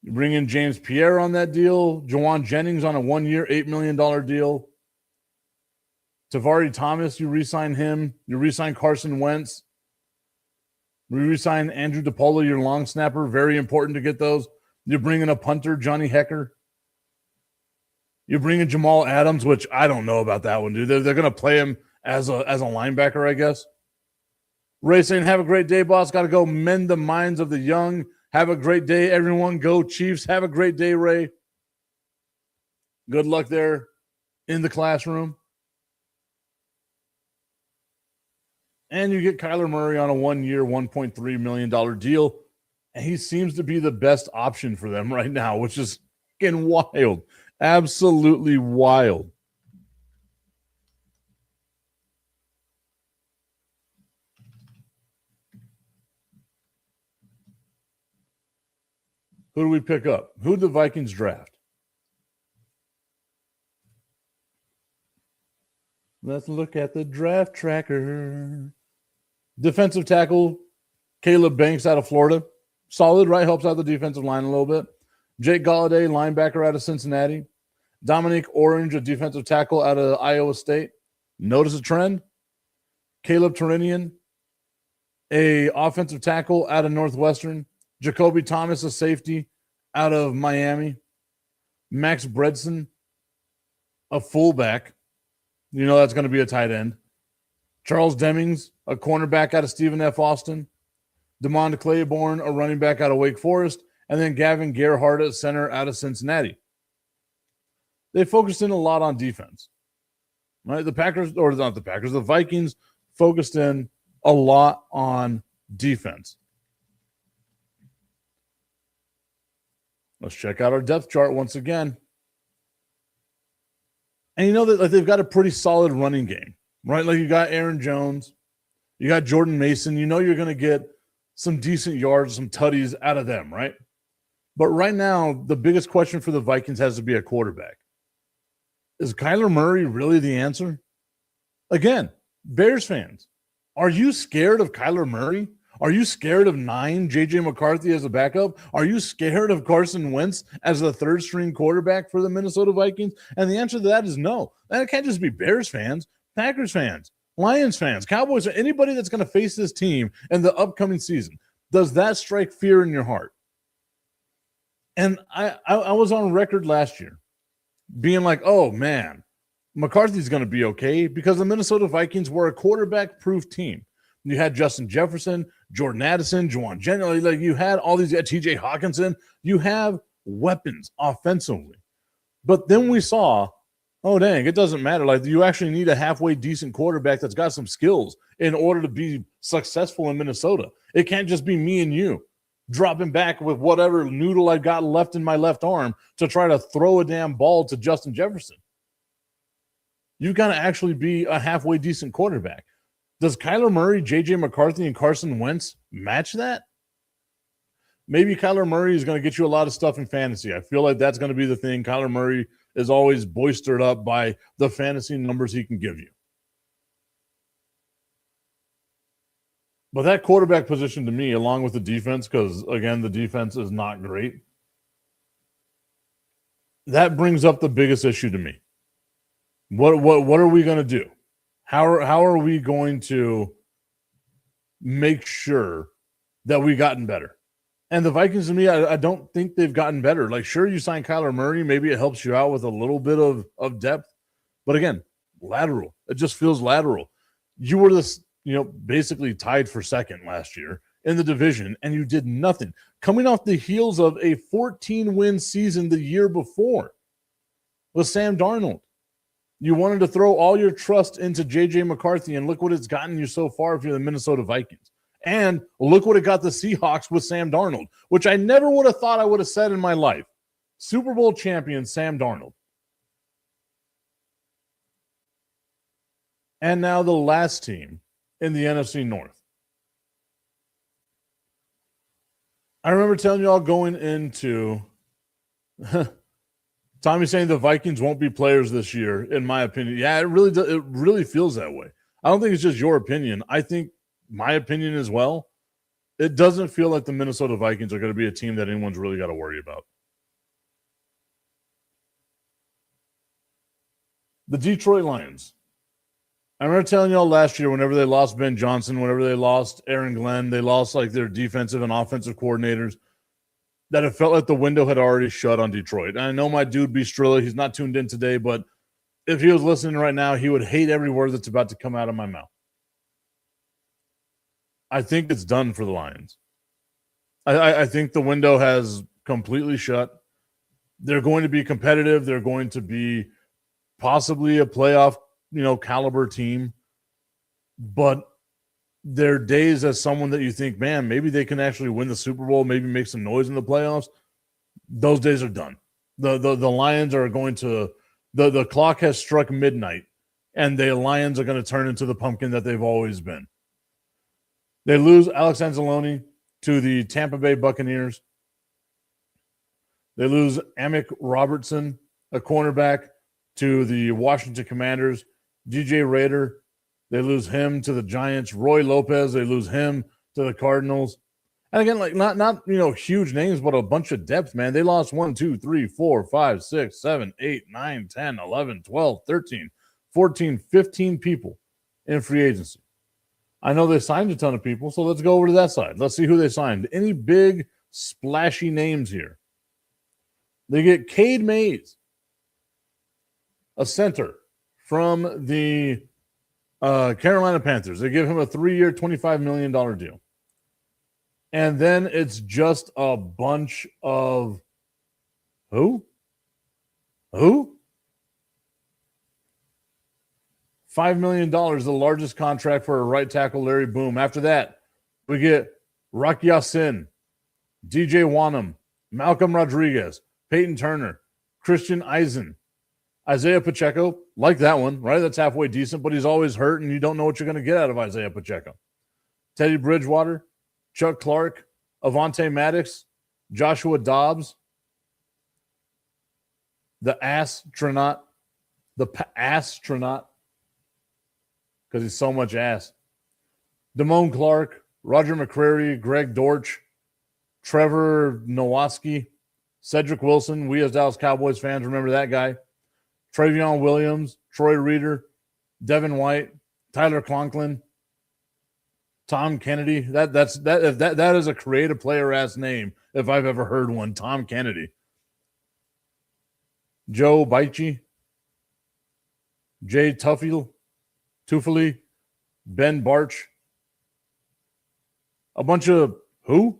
S1: You bring in James Pierre on that deal, Jawan Jennings on a 1-year, $8 million deal. Tavari Thomas, you re-sign him. You re-sign Carson Wentz. We re-sign Andrew DePaula, your long snapper. Very important to get those. You bring in a punter, Johnny Hecker. You bring in Jamal Adams, which I don't know about that one, dude. They're going to play him as a linebacker, I guess. Ray saying, have a great day, boss. Got to go mend the minds of the young. Have a great day, everyone. Go Chiefs. Have a great day, Ray. Good luck there in the classroom. And you get Kyler Murray on a 1-year, $1.3 million deal. And he seems to be the best option for them right now, which is fucking wild. Absolutely wild. Who do we pick up? Who did the Vikings draft? Let's look at the draft tracker. Defensive tackle, Caleb Banks out of Florida. Solid, right? Helps out the defensive line a little bit. Jake Galladay, linebacker out of Cincinnati. Dominic Orange, a defensive tackle out of Iowa State. Notice a trend. Caleb Turinian, a offensive tackle out of Northwestern. Jacoby Thomas, a safety out of Miami. Max Bredson, a fullback. You know that's going to be a tight end. Charles Demings, a cornerback out of Stephen F. Austin. DeMond Claiborne, a running back out of Wake Forest. And then Gavin Gerhardt, a center out of Cincinnati. They focused in a lot on defense. Right? The Vikings focused in a lot on defense. Let's check out our depth chart once again. And you know that they've got a pretty solid running game, right? Like you got Aaron Jones, you got Jordan Mason. You know you're going to get some decent yards, some tutties out of them, right? But right now, the biggest question for the Vikings has to be a quarterback. Is Kyler Murray really the answer? Again, Bears fans, are you scared of Kyler Murray? Are you scared of 9 J.J. McCarthy as a backup? Are you scared of Carson Wentz as the third-string quarterback for the Minnesota Vikings? And the answer to that is no. And it can't just be Bears fans, Packers fans, Lions fans, Cowboys, or anybody that's going to face this team in the upcoming season. Does that strike fear in your heart? And I was on record last year being like, oh, man, McCarthy's going to be okay because the Minnesota Vikings were a quarterback-proof team. You had Justin Jefferson, Jordan Addison, Jawan Jennings. Like you had all these, T.J. Hawkinson. You have weapons offensively. But then we saw, oh, dang, it doesn't matter. Like you actually need a halfway decent quarterback that's got some skills in order to be successful in Minnesota. It can't just be me and you dropping back with whatever noodle I've got left in my left arm to try to throw a damn ball to Justin Jefferson. You've got to actually be a halfway decent quarterback. Does Kyler Murray, J.J. McCarthy, and Carson Wentz match that? Maybe Kyler Murray is going to get you a lot of stuff in fantasy. I feel like that's going to be the thing. Kyler Murray is always boistered up by the fantasy numbers he can give you. But that quarterback position to me, along with the defense, because, again, the defense is not great, that brings up the biggest issue to me. What are we going to do? How are we going to make sure that we've gotten better? And the Vikings, to me, I don't think they've gotten better. Like, sure, you sign Kyler Murray. Maybe it helps you out with a little bit of depth. But, again, lateral. It just feels lateral. You were this, basically tied for second last year in the division, and you did nothing. Coming off the heels of a 14-win season the year before with Sam Darnold. You wanted to throw all your trust into J.J. McCarthy, and look what it's gotten you so far if you're the Minnesota Vikings. And look what it got the Seahawks with Sam Darnold, which I never would have thought I would have said in my life. Super Bowl champion Sam Darnold. And now the last team in the NFC North. I remember telling you all going into Tommy's saying the Vikings won't be players this year, in my opinion. Yeah, it really feels that way. I don't think it's just your opinion. I think my opinion as well. It doesn't feel like the Minnesota Vikings are going to be a team that anyone's really got to worry about. The Detroit Lions. I remember telling y'all last year, whenever they lost Ben Johnson, whenever they lost Aaron Glenn, they lost like their defensive and offensive coordinators, that it felt like the window had already shut on Detroit. And I know my dude B. Strilla, he's not tuned in today, but if he was listening right now, he would hate every word that's about to come out of my mouth. I think it's done for the Lions. I think the window has completely shut. They're going to be competitive. They're going to be possibly a playoff, caliber team. But their days as someone that you think, man, maybe they can actually win the Super Bowl, maybe make some noise in the playoffs, those days are done. The Lions are going to the clock has struck midnight, and the Lions are going to turn into the pumpkin that they've always been. They lose Alex Anzalone to the Tampa Bay Buccaneers. They lose Amick Robertson, a cornerback, to the Washington Commanders. DJ Rader, they lose him to the Giants. Roy Lopez, they lose him to the Cardinals. And again, like not huge names, but a bunch of depth, man. They lost 1, 2, 3, 4, 5, 6, 7, 8, 9, 10, 11, 12, 13, 14, 15 people in free agency. I know they signed a ton of people, so let's go over to that side. Let's see who they signed. Any big, splashy names here? They get Cade Mays, a center from the Carolina Panthers. They give him a 3-year, $25 million deal. And then it's just a bunch of who? $5 million, the largest contract for a right tackle, Larry Boom. After that, we get Rock Ya-Sin, DJ Wanham, Malcolm Rodriguez, Peyton Turner, Christian Eisen, Isaiah Pacheco. Like that one, right? That's halfway decent, but he's always hurt, and you don't know what you're going to get out of Isaiah Pacheco. Teddy Bridgewater, Chuck Clark, Avonte Maddox, Joshua Dobbs, the astronaut, because he's so much ass. Damone Clark, Roger McCreary, Greg Dortch, Trevor Nowatzki, Cedric Wilson. We as Dallas Cowboys fans remember that guy. Travion Williams, Troy Reeder, Devin White, Tyler Conklin, Tom Kennedy. That is a creative player ass name if I've ever heard one. Tom Kennedy. Joe Baichi, Jay Tufele, Ben Barch, a bunch of who?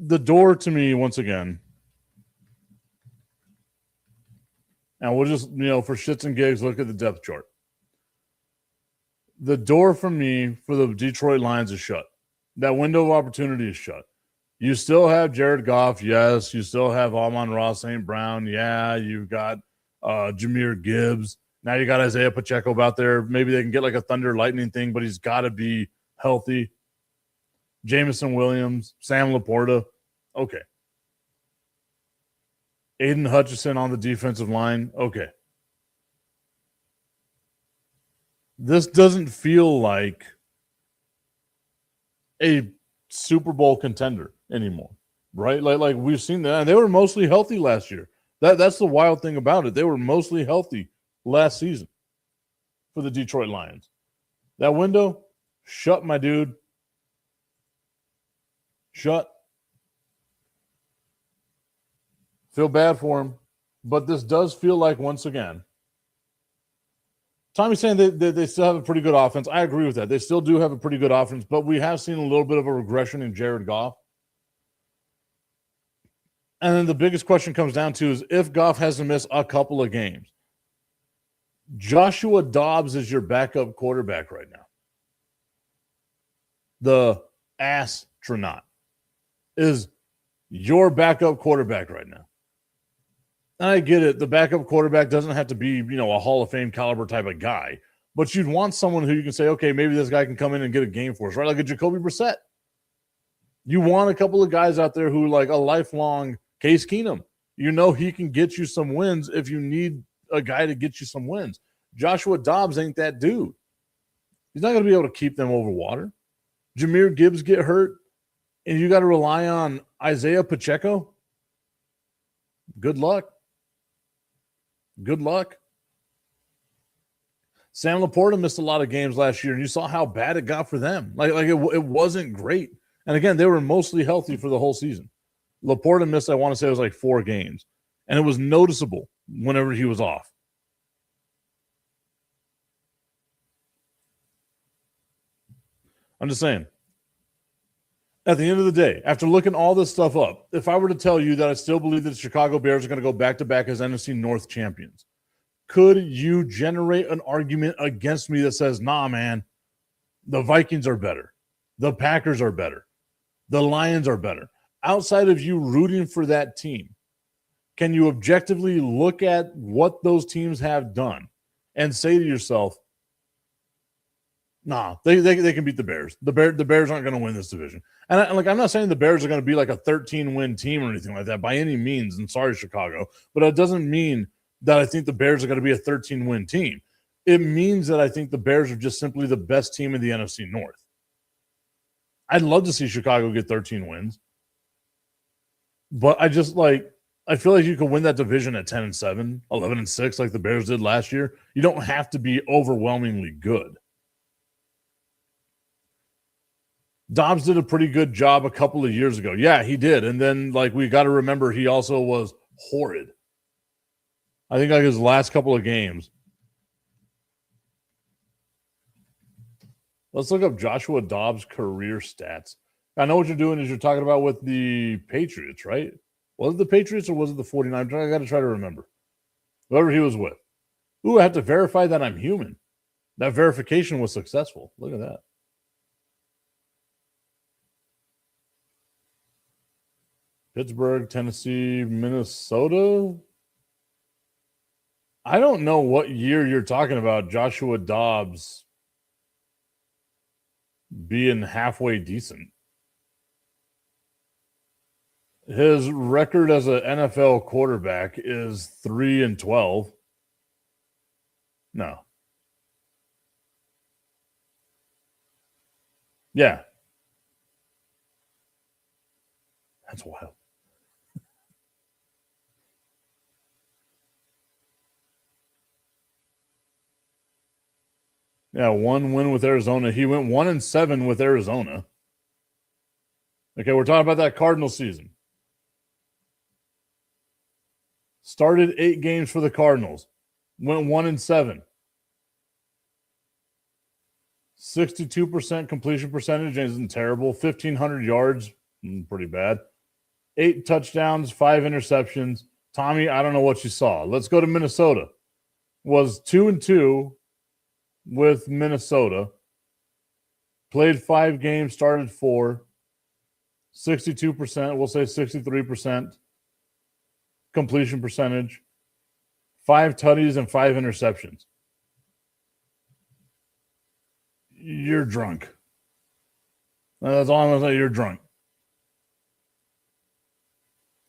S1: The door to me, once again, and we'll just, for shits and gigs, look at the depth chart. The door for me for the Detroit Lions is shut. That window of opportunity is shut. You still have Jared Goff, yes. You still have Amon-Ra St. Brown, yeah. You've got Jahmyr Gibbs. Now you got Isaiah Pacheco out there. Maybe they can get like a Thunder Lightning thing, but he's got to be healthy. Jameson Williams, Sam Laporta. Okay. Aiden Hutchinson on the defensive line. Okay. This doesn't feel like a Super Bowl contender anymore, right? Like we've seen that. And they were mostly healthy last year. That's the wild thing about it. They were mostly healthy last season for the Detroit Lions. That window, shut, my dude. Shut. Feel bad for him. But this does feel like, once again, Tommy's saying they still have a pretty good offense. I agree with that. They still do have a pretty good offense, but we have seen a little bit of a regression in Jared Goff. And then the biggest question comes down to is if Goff has to miss a couple of games. Joshua Dobbs is your backup quarterback right now. The astronaut is your backup quarterback right now. And I get it. The backup quarterback doesn't have to be, a Hall of Fame caliber type of guy. But you'd want someone who you can say, okay, maybe this guy can come in and get a game for us, right? Like a Jacoby Brissett. You want a couple of guys out there who like a lifelong Case Keenum. You know he can get you some wins if you need a guy to get you some wins. Joshua Dobbs ain't that dude. He's not going to be able to keep them over water. Jahmyr Gibbs get hurt, and you got to rely on Isaiah Pacheco. Good luck. Good luck. Sam Laporta missed a lot of games last year, and you saw how bad it got for them. It wasn't great. And again, they were mostly healthy for the whole season. Laporta missed, I want to say it was like 4 games. And it was noticeable whenever he was off. I'm just saying. At the end of the day, after looking all this stuff up, if I were to tell you that I still believe that the Chicago Bears are going to go back-to-back as NFC North champions, could you generate an argument against me that says, nah, man, the Vikings are better. The Packers are better. The Lions are better. Outside of you rooting for that team, can you objectively look at what those teams have done and say to yourself, nah, they can beat the Bears. The Bears aren't going to win this division. And I'm not saying the Bears are going to be like a 13-win team or anything like that by any means. And sorry, Chicago, but it doesn't mean that I think the Bears are going to be a 13-win team. It means that I think the Bears are just simply the best team in the NFC North. I'd love to see Chicago get 13 wins. But I feel like you could win that division at 10-7, 11-6, like the Bears did last year. You don't have to be overwhelmingly good. Dobbs did a pretty good job a couple of years ago. Yeah, he did. And then, we got to remember he also was horrid. I think, his last couple of games. Let's look up Joshua Dobbs' career stats. I know what you're doing is you're talking about with the Patriots, right? Was it the Patriots or was it the 49ers? I got to try to remember. Whoever he was with. Ooh, I have to verify that I'm human. That verification was successful. Look at that. Pittsburgh, Tennessee, Minnesota. I don't know what year you're talking about Joshua Dobbs being halfway decent. His record as an NFL quarterback is 3-12. No. Yeah. That's wild. Yeah, 1 win with Arizona. He went 1-7 with Arizona. Okay, we're talking about that Cardinal season. Started 8 games for the Cardinals. Went 1-7. 62% completion percentage isn't terrible. 1,500 yards, pretty bad. 8 touchdowns, 5 interceptions. Tommy, I don't know what you saw. Let's go to Minnesota. Was 2-2 with Minnesota. Played 5 games, started 4. 62%, we'll say 63% completion percentage. 5 tutties and 5 interceptions. You're drunk. That's all I'm going to say. You're drunk.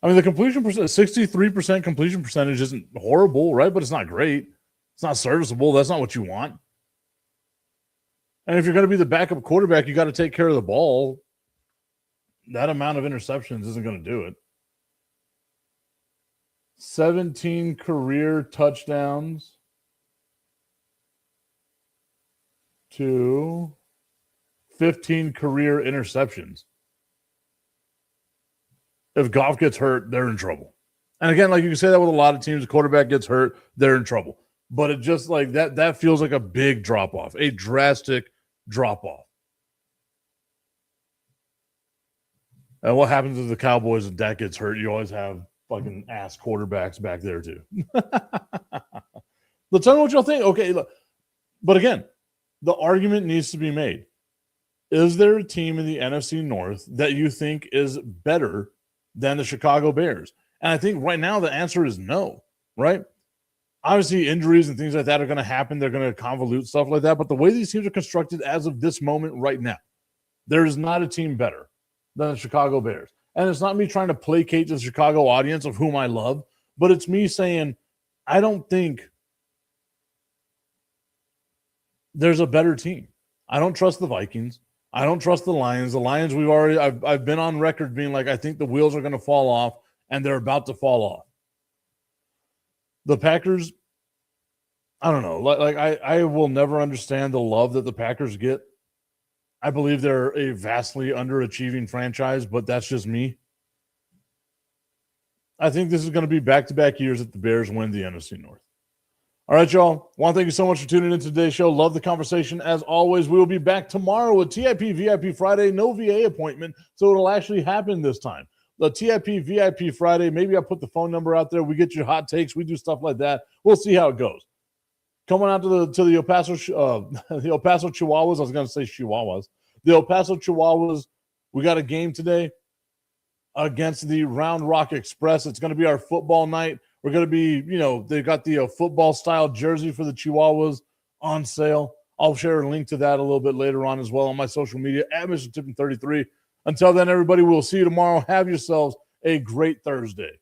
S1: I mean, the completion percent, 63% completion percentage isn't horrible, right? But it's not great. It's not serviceable. That's not what you want. And if you're going to be the backup quarterback, you got to take care of the ball. That amount of interceptions isn't going to do it. 17 career touchdowns to 15 career interceptions. If Goff gets hurt, they're in trouble. And again, you can say that with a lot of teams, the quarterback gets hurt, they're in trouble. But it just that feels like a big drop-off, a drastic drop-off. And what happens if the Cowboys and Dak gets hurt? You always have fucking ass quarterbacks back there too. Let's tell me what y'all think. Okay, look. But again, the argument needs to be made. Is there a team in the NFC North that you think is better than the Chicago Bears? And I think right now the answer is no, right? Obviously, injuries and things like that are going to happen. They're going to convolute stuff like that. But the way these teams are constructed as of this moment right now, there is not a team better than the Chicago Bears. And it's not me trying to placate the Chicago audience of whom I love, but it's me saying I don't think there's a better team. I don't trust the Vikings. I don't trust the Lions. The Lions, I've been on record being like, I think the wheels are going to fall off, and they're about to fall off. The Packers, I don't know. I will never understand the love that the Packers get. I believe they're a vastly underachieving franchise, but that's just me. I think this is going to be back-to-back years that the Bears win the NFC North. All right, y'all. I want to thank you so much for tuning in to today's show. Love the conversation. As always, we will be back tomorrow with TIP VIP Friday. No VA appointment, so it'll actually happen this time. The TIP VIP Friday, maybe I'll put the phone number out there. We get your hot takes. We do stuff like that. We'll see how it goes. Coming out to the El Paso Chihuahuas. I was going to say Chihuahuas. The El Paso Chihuahuas, we got a game today against the Round Rock Express. It's going to be our football night. We're going to be, they've got the football-style jersey for the Chihuahuas on sale. I'll share a link to that a little bit later on as well on my social media at Mr. Tipton 33. Until then, everybody, we'll see you tomorrow. Have yourselves a great Thursday.